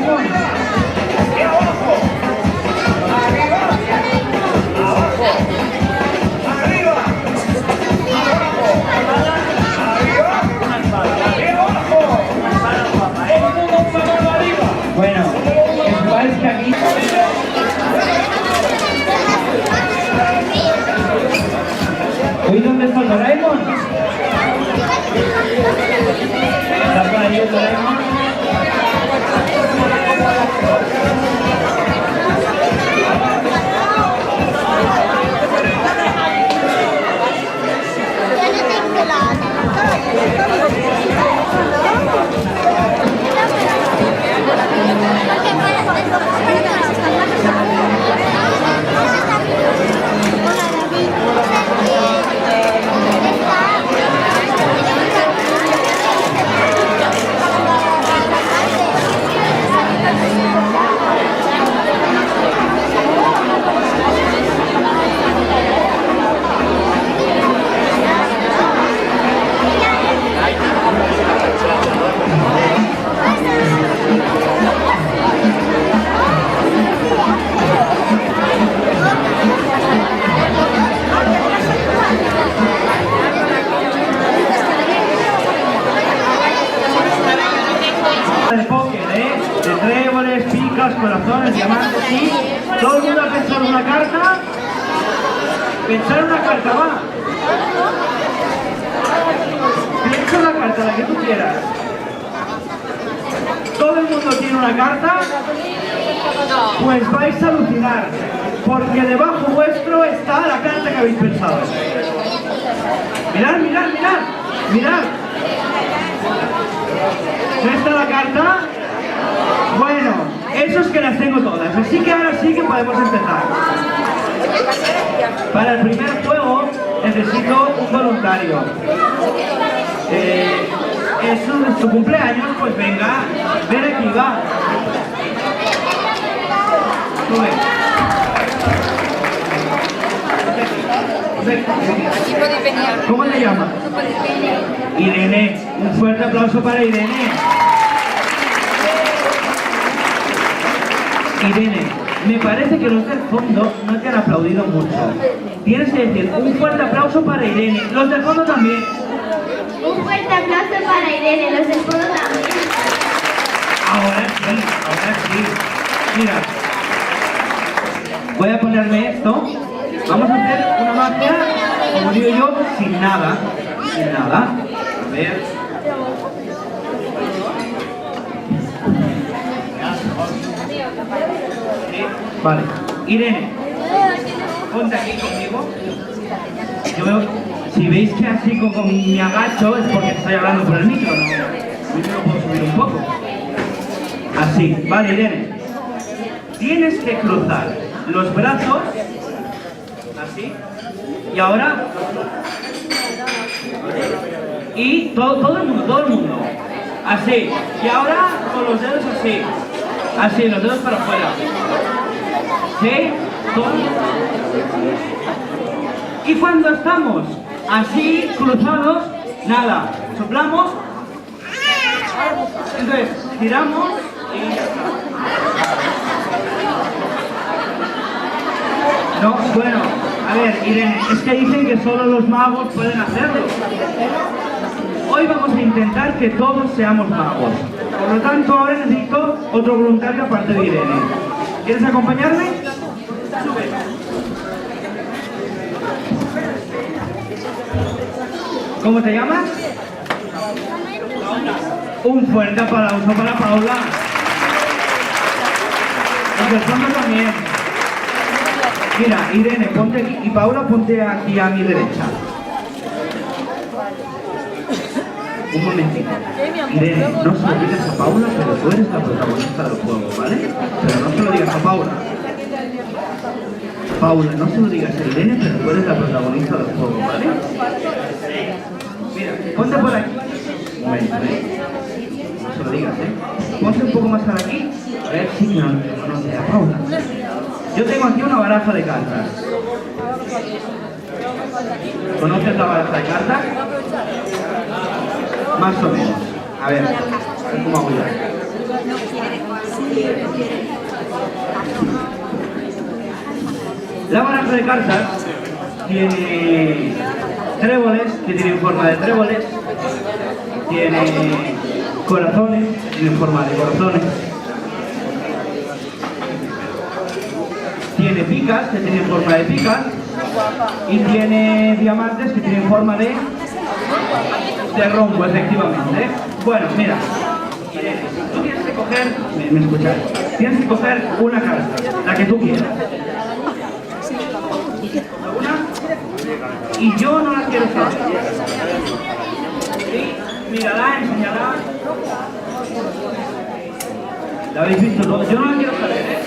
Doraemon. Y abajo. Arriba. Abajo. Arriba. Abajo. Arriba. Y abajo. Todo el mundo con la mano arriba. Bueno, que sepáis que aquí... ¿Oí dónde está el Doraemon? ¿Está por ahí el Doraemon? De póker, de tréboles, picas, corazones, diamantes, sí. Todo el mundo ha pensado una carta. Pensar una carta, va. Piensa una carta, la que tú quieras. Todo el mundo tiene una carta. Pues vais a alucinar, porque debajo vuestro está la carta que habéis pensado. Mirad, mirad, mirad, mirad. ¿No está la carta? Bueno, eso es que las tengo todas, así que ahora sí que podemos empezar. Para el primer juego necesito un voluntario. Es tu cumpleaños, pues venga, ven aquí, va. Sube. ¿Cómo te llamas? Irene. Un fuerte aplauso para Irene. Irene, me parece que los del fondo no te han aplaudido mucho. Tienes que decir un fuerte aplauso para Irene. Los del fondo también. Un fuerte aplauso para Irene, los del fondo también. Ahora sí. Mira, voy a ponerme esto. Vamos a hacer una magia, como digo yo, sin nada. Sin nada. A ver. Vale. Irene, ponte aquí conmigo. Yo veo, si veis que así como me agacho es porque estoy hablando por el micro, ¿no? El micro lo puedo subir un poco. Así, vale, Irene. Tienes que cruzar los brazos, así, y ahora, y todo el mundo, así, y ahora con los dedos así, los dedos para afuera, ¿sí? Todo. Y cuando estamos así, cruzados, nada, soplamos, entonces, giramos y ya está. No, bueno, a ver, Irene, es que dicen que solo los magos pueden hacerlo. Hoy vamos a intentar que todos seamos magos. Por lo tanto, ahora necesito otro voluntario aparte de Irene. ¿Quieres acompañarme? Sube. ¿Cómo te llamas? Un fuerte aplauso para Paula. Los del fondo también. Mira, Irene, ponte aquí y Paula, ponte aquí a mi derecha. Un momentito. Irene, no se lo digas a Paula, pero tú eres la protagonista del juego, ¿vale? Pero no se lo digas a Paula. Paula, no se lo digas a Irene, pero tú eres la protagonista del juego, ¿vale? Mira, ponte por aquí. Un momento, no se lo digas, Ponte un poco más para aquí. A ver si me conoce a Paula. Yo tengo aquí una baraja de cartas. ¿Conoces la baraja de cartas? Más o menos. A ver cómo hago yo. La baraja de cartas tiene tréboles, que tienen forma de tréboles, tiene corazones, que tienen forma de corazones, tiene picas, que tienen forma de picas, y tiene diamantes, que tienen forma de rombo, efectivamente. Bueno, mira, tú tienes que coger, ¿me escuchas? Tienes que coger una carta, la que tú quieras. Y yo no la quiero saber. ¿Sí? Mírala, enséñala. ¿La habéis visto todo? Yo no la quiero saber, ¿eh?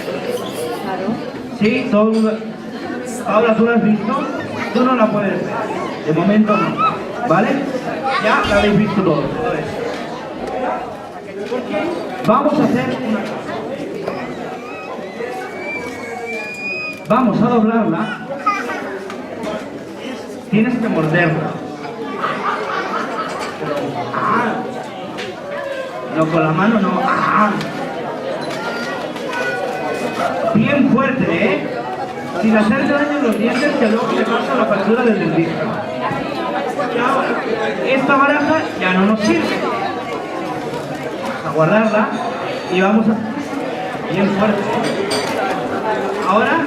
Sí, todo el mundo. Paula, ¿tú la has visto? Tú no la puedes ver. De momento no. ¿Vale? Ya la habéis visto todo. Vamos a hacer una cosa. Vamos a doblarla. Tienes que morderla. No, con la mano no. Bien fuerte, ¿eh? Sin hacer daño en los dientes, que luego te pasa la factura del dentista. Y ahora, esta baraja ya no nos sirve. Vamos a guardarla y vamos a... Bien fuerte. Ahora...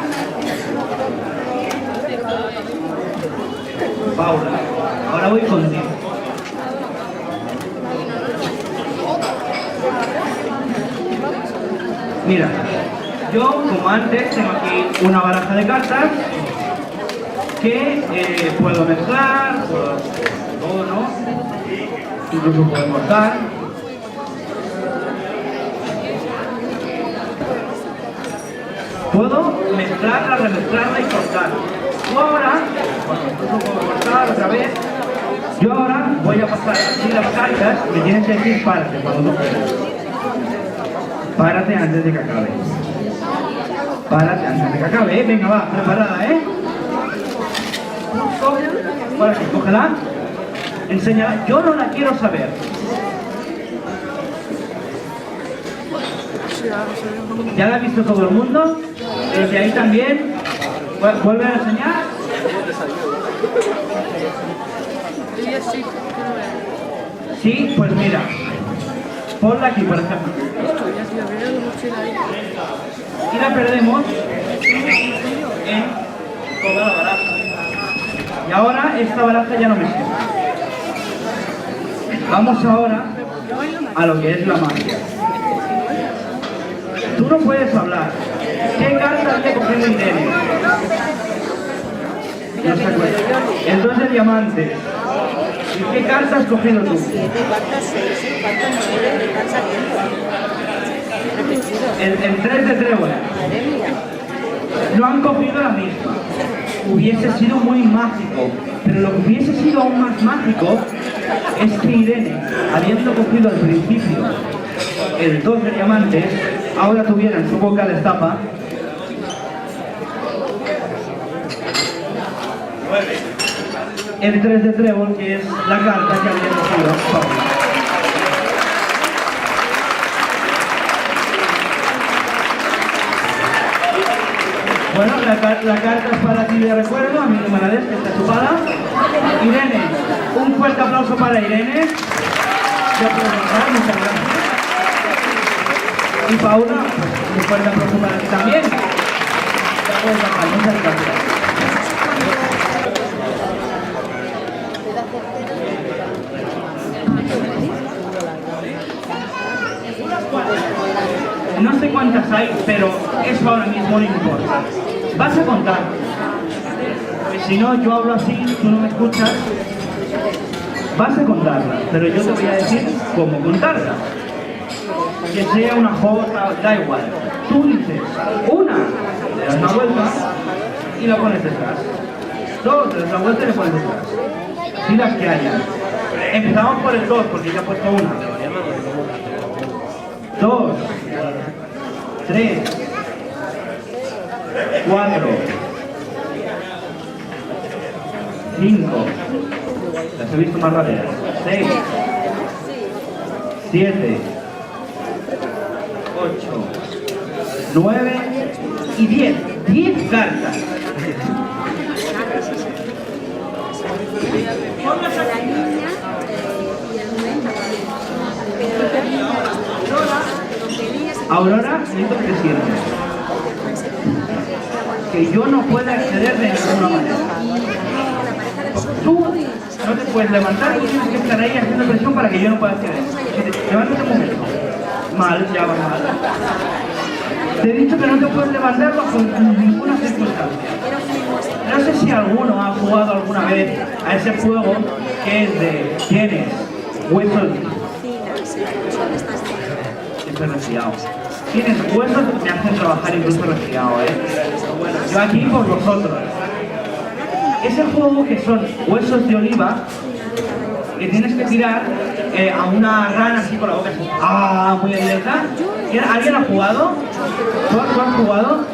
Paula, ahora voy contigo. Mira, yo como antes tengo aquí una baraja de cartas que puedo mezclar, puedo todo, ¿no? Incluso puedo cortar. Puedo mezclarla, remezclarla y cortar. Yo ahora, bueno, incluso puedo cortar otra vez. Yo ahora voy a pasar así las cartas, me tienes que decir párate cuando no quieras. Párate antes de que acabe. Párate antes de que acabe, ¿eh? Venga, va, preparada, ¿eh? Por aquí, cógela. Enséñala. Yo no la quiero saber. ¿Ya la ha visto todo el mundo? Desde ahí también. ¿Vuelve a enseñar? Sí, pues mira. Ponla aquí, por ejemplo. Y la perdemos en toda la baraja. Y ahora esta baraja ya no me sirve. Vamos ahora a lo que es la magia. Tú no puedes hablar. ¿Qué carta había cogido Irene? No se acuerda. El 2 de diamantes. ¿Y qué carta has cogido tú? 7, cartas 6, cartas 9, están saliendo. El 3 de tréboles. Madre mía. No han cogido la misma. Hubiese sido muy mágico. Pero lo que hubiese sido aún más mágico es que Irene, habiendo cogido al principio el 2 de diamantes, ahora tuviera en su boca la tapa el 3 de trébol, que es la carta que había cogido Paula. Bueno, la carta es para ti de recuerdo, a mí no me la des, que está chupada. Irene, un fuerte aplauso para Irene. Ya puedes entrar, muchas gracias. Y Paula, un fuerte aplauso para ti también. Ya puedes bajar, muchas gracias. No sé cuántas hay, pero eso ahora mismo no importa. Vas a contar. Porque si no, yo hablo así, tú no me escuchas. Vas a contarla, pero yo te voy a decir cómo contarla. Que sea una jota, da igual. Tú dices una, le das una vuelta y la pones detrás. Dos, le das la vuelta y le pones detrás. Si las que hayan. Empezamos por el 2, porque ya he puesto una. 2, 3, 4, 5, las he visto más rápidas, 6, 7, 8, 9 y 10. 10 cartas. Aurora, necesito que te sientes. Que yo no pueda acceder de ninguna manera. Tú no te puedes levantar, tú tienes que estar ahí haciendo presión para que yo no pueda acceder. Levántate un momento. Mal, ya va mal. Te he dicho que no te puedes levantar bajo ninguna circunstancia. No sé si alguno ha jugado alguna vez a ese juego que es de tienes huesos. Estoy resfriado. Tienes huesos, me hacen trabajar incluso resfriado, Bueno, yo aquí por vosotros. Ese juego que son huesos de oliva, que tienes que tirar a una rana así con la boca así, muy abierta. ¿Alguien ha jugado? ¿Tú has jugado?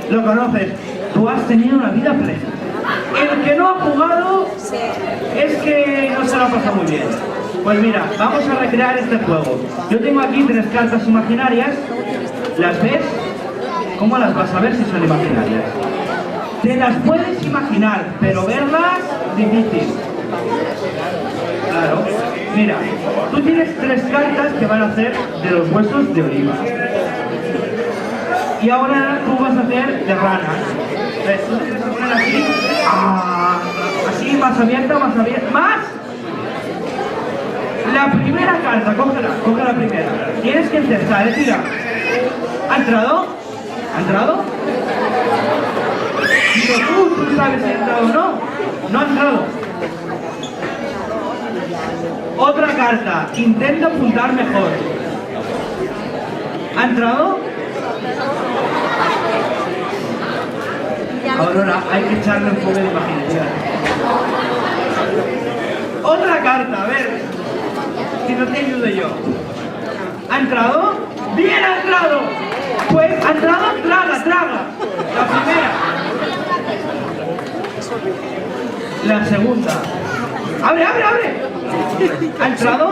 Lo conoces. Tú has tenido una vida plena. El que no ha jugado es que no se lo ha pasado muy bien. Pues mira, vamos a recrear este juego. Yo tengo aquí 3 cartas imaginarias. ¿Las ves? ¿Cómo las vas a ver si son imaginarias? Te las puedes imaginar, pero verlas, difícil. Claro. Mira, tú tienes 3 cartas que van a hacer de los huesos de oliva. Y ahora tú vas a hacer de ranas. ¿Ves? Tú tienes que poner así. Así, más abierta, más abierta. ¡Más! La primera carta, cógela, coge la primera. Tienes que empezar, tira. ¿Ha entrado? ¿Ha entrado? Digo, tú sabes si ha entrado o no. No ha entrado. Otra carta, intenta apuntar mejor. ¿Ha entrado? Aurora, hay que echarle un poco de imaginación. Otra carta, a ver. Si no te ayudo yo. ¿Ha entrado? ¡Bien, ha entrado! Pues, ¿ha entrado? Traga. La primera. La segunda. ¡Abre! ¿Ha entrado?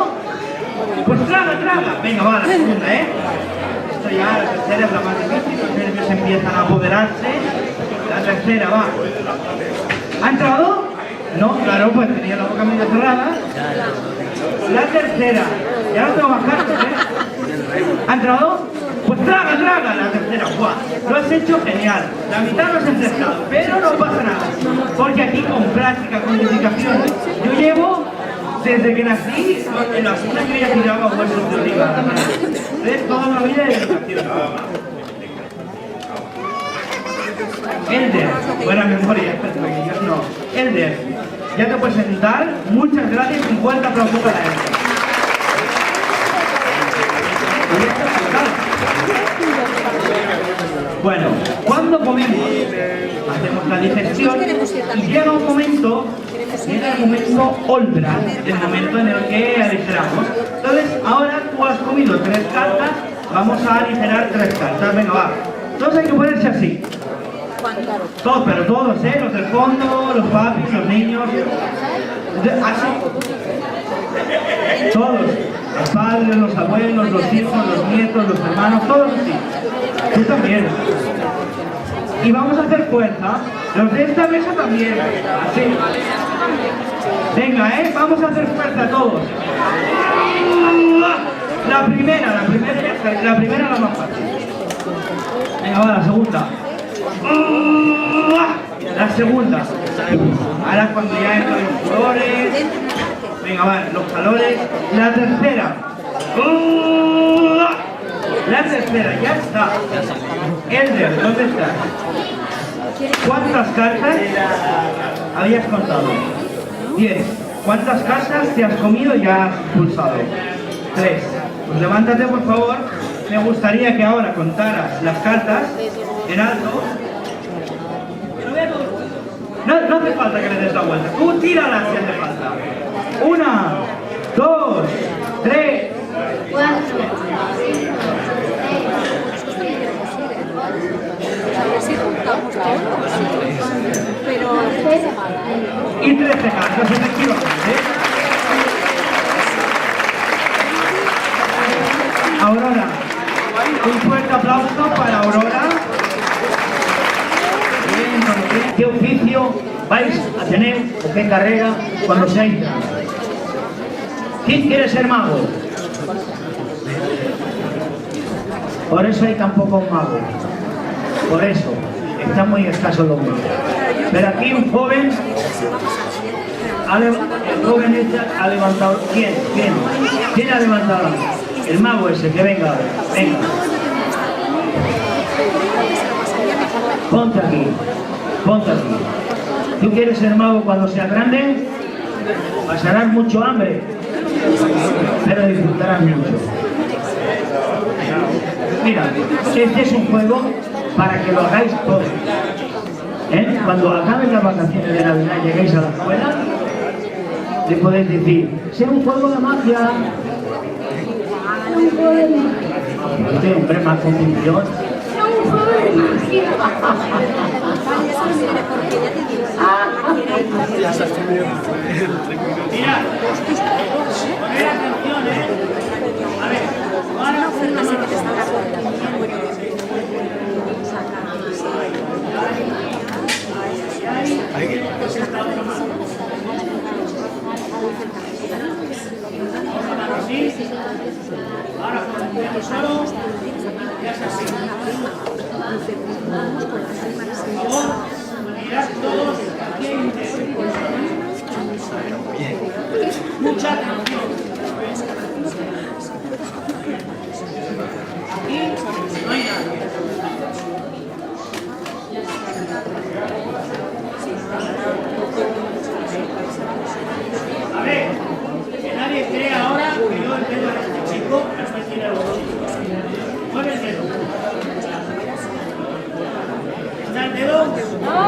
Pues traga. Venga, va, la segunda, Esto ya, la tercera es la más difícil, los nervios empiezan a apoderarse. La tercera, va. ¿Ha entrado? No, claro, pues tenía la boca medio cerrada. La tercera. Ya no tengo más cartas, ¿Ha entrado? Pues traga, la tercera. ¡Guau! Lo has hecho genial. La mitad lo has acertado, pero no pasa nada. Porque aquí con práctica, con dedicación, yo llevo desde que nací, en la cuna yo ya tiraba huesos de oliva. Es toda una vida de dedicación. Elder, buena memoria, yo no. Elder, ya te puedes sentar. Muchas gracias, 50 aplausos para él. Bueno, cuando comemos, hacemos la digestión y llega un momento, Oldra, el momento en el que aligeramos. Entonces, ahora tú has comido 3 cartas, vamos a aligerar 3 cartas. Venga, va. Entonces hay que ponerse así. Todos, pero todos, los del fondo, los papis, los niños. Así. Todos. Los padres, los abuelos, los hijos, los nietos, los hermanos, todos así. Tú también. Y vamos a hacer fuerza. Los de esta mesa también. Así. Venga, vamos a hacer fuerza todos. La primera la más fácil. Venga, va, la segunda. La segunda. Ahora cuando ya entran los colores. Venga, va, los calores. La tercera. La tercera, ya está. Elder, ¿dónde estás? ¿Cuántas cartas habías contado? 10. ¿Cuántas cartas te has comido y ya has pulsado? 3. Pues levántate, por favor. Me gustaría que ahora contaras las cartas en alto. No hace falta que le des la vuelta. Tú tíralas si hace falta. 1, 2, 3, 4, 5, y 13 cartas, efectivamente. Aurora, un fuerte aplauso para Aurora. vais a tener que carrera cuando seáis grandes. ¿Quién quiere ser mago? Por eso hay tan pocos magos. Por eso están muy escasos los magos. Pero aquí un joven, el joven este ha levantado. ¿Quién? ¿Quién ha levantado la mano? El mago ese, que venga ahora. Venga. Ponte aquí. ¿Tú quieres ser mago cuando seas grande? Pasarás mucho hambre, pero disfrutarás mucho. Mira, este es un juego para que lo hagáis todos. Cuando acaben las vacaciones de Navidad y lleguéis a la escuela, le podéis decir, sea un juego de magia. Este hombre más competición. Mira, poner atención, A ver, ahora oferta se que te está ahora con el tesoro, ya se así. Por favor, mirad todos aquí hay un tesoro. Mucha atención. Aquí no hay nadie. A ver, que nadie crea ahora que yo el dedo de este chico no estoy tirando los chicos. Mueve el dedo. ¿Está el dedo? No.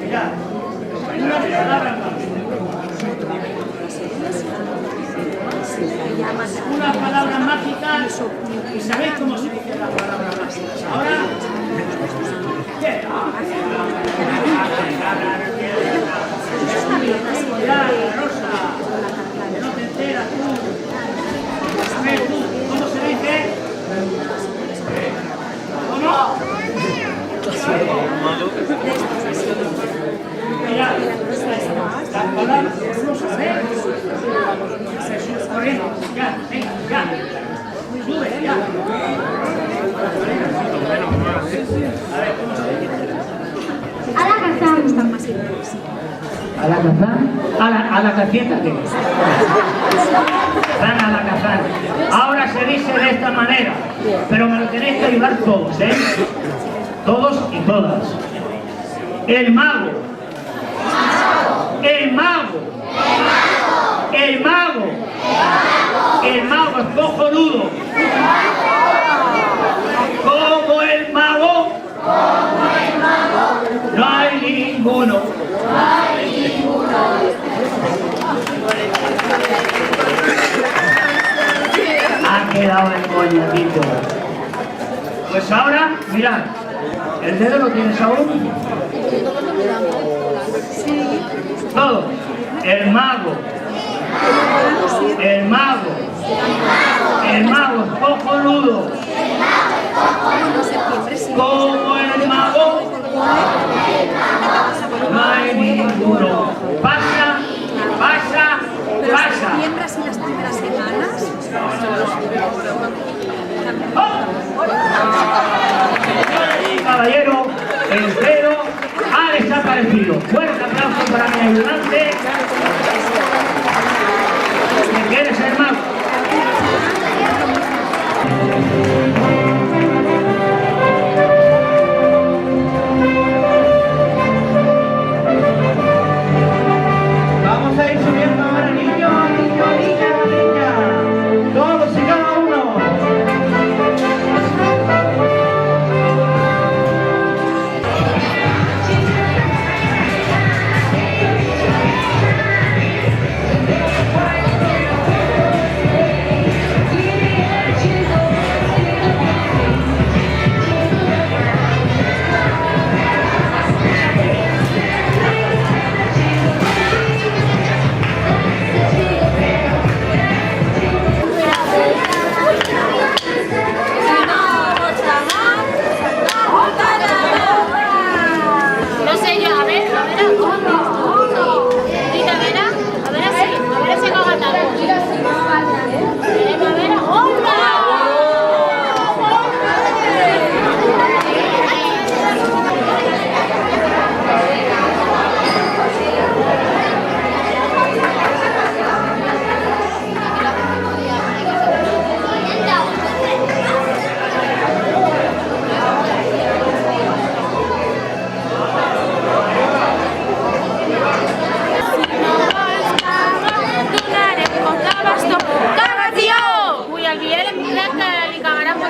Mirad. Una palabra más. Una palabra mágica. ¿Y sabéis cómo se dice la palabra mágica? Ahora. ¿Qué? Ya, Rosa. Que no te enteras tú. A ver tú, ¿cómo se dice? ¿Cómo? Mira, las palabras, vamos a ver. Corriendo, ya, venga, ya. Sube, ya. A ver, ¿cómo se dice? Alakazam. ¿Alakazam? ¿A la cacienda qué? Van a Alakazam. Ahora se dice de esta manera, pero me lo tenéis que ayudar todos, todos y todas. El mago. El mago. El mago. El mago es cojonudo. Como el mago. No hay ninguno. Ha quedado el coñadito. Pues ahora, mirad, ¿el dedo lo tienes aún? Todo. El mago. El mago. El mago es cojonudo. Como el mago. No hay ninguno. Pasa, pasa, pasa. Mientras en las primeras semanas. Caballero, el dedo ha desaparecido. Fuerte aplauso para mi ayudante. ¿Me quiere ser mago? Vamos a ir subiendo ahora, niños, niños, niñas, niñas. Todos y cada uno.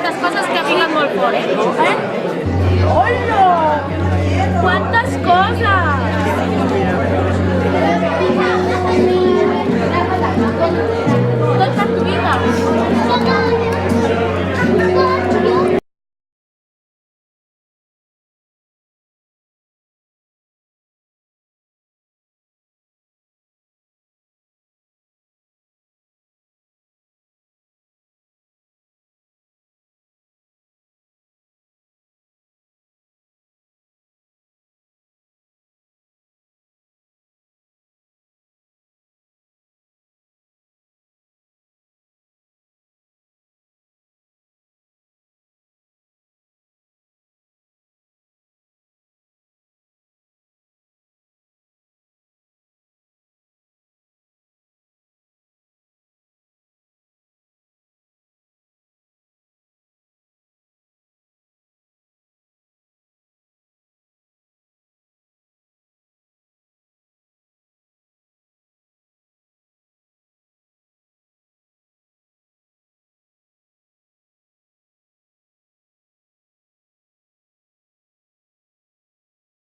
quantes coses que fiquen molt fort, eh? Hola! Quantes coses! Tot per tu vida!